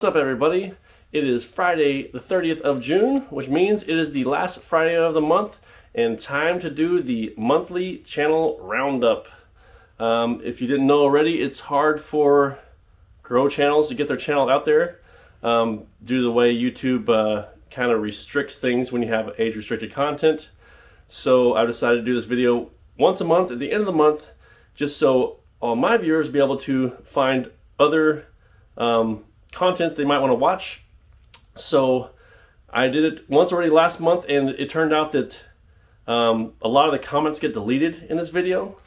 What's up, everybody? It is Friday the 30th of June, which means it is the last Friday of the month and time to do the monthly channel roundup. If you didn't know already, it's hard for grow channels to get their channel out there due to the way YouTube kind of restricts things when you have age-restricted content. So I've decided to do this video once a month at the end of the month, just so all my viewers be able to find other content they might want to watch. So I did it once already last month, and it turned out that a lot of the comments get deleted in this video.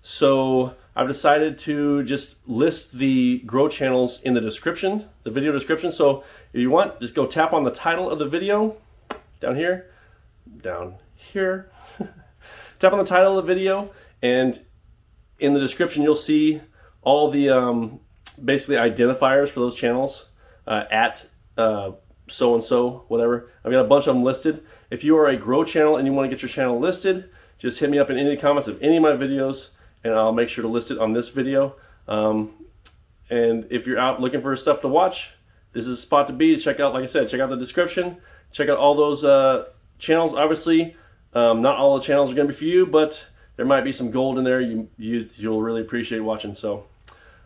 So I've decided to just list the grow channels in the description, the video description. So if you want, just go tap on the title of the video down here, tap on the title of the video, and in the description you'll see all the basically identifiers for those channels, at so-and-so, whatever. I've got a bunch of them listed. If you are a grow channel and you want to get your channel listed, just hit me up in any comments of any of my videos, and I'll make sure to list it on this video. And if you're out looking for stuff to watch, this is a spot to be. Check out, like I said, check out the description. Check out all those channels. Obviously, not all the channels are going to be for you, but there might be some gold in there you'll really appreciate watching. So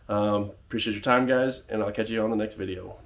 appreciate your time, guys, and I'll catch you on the next video.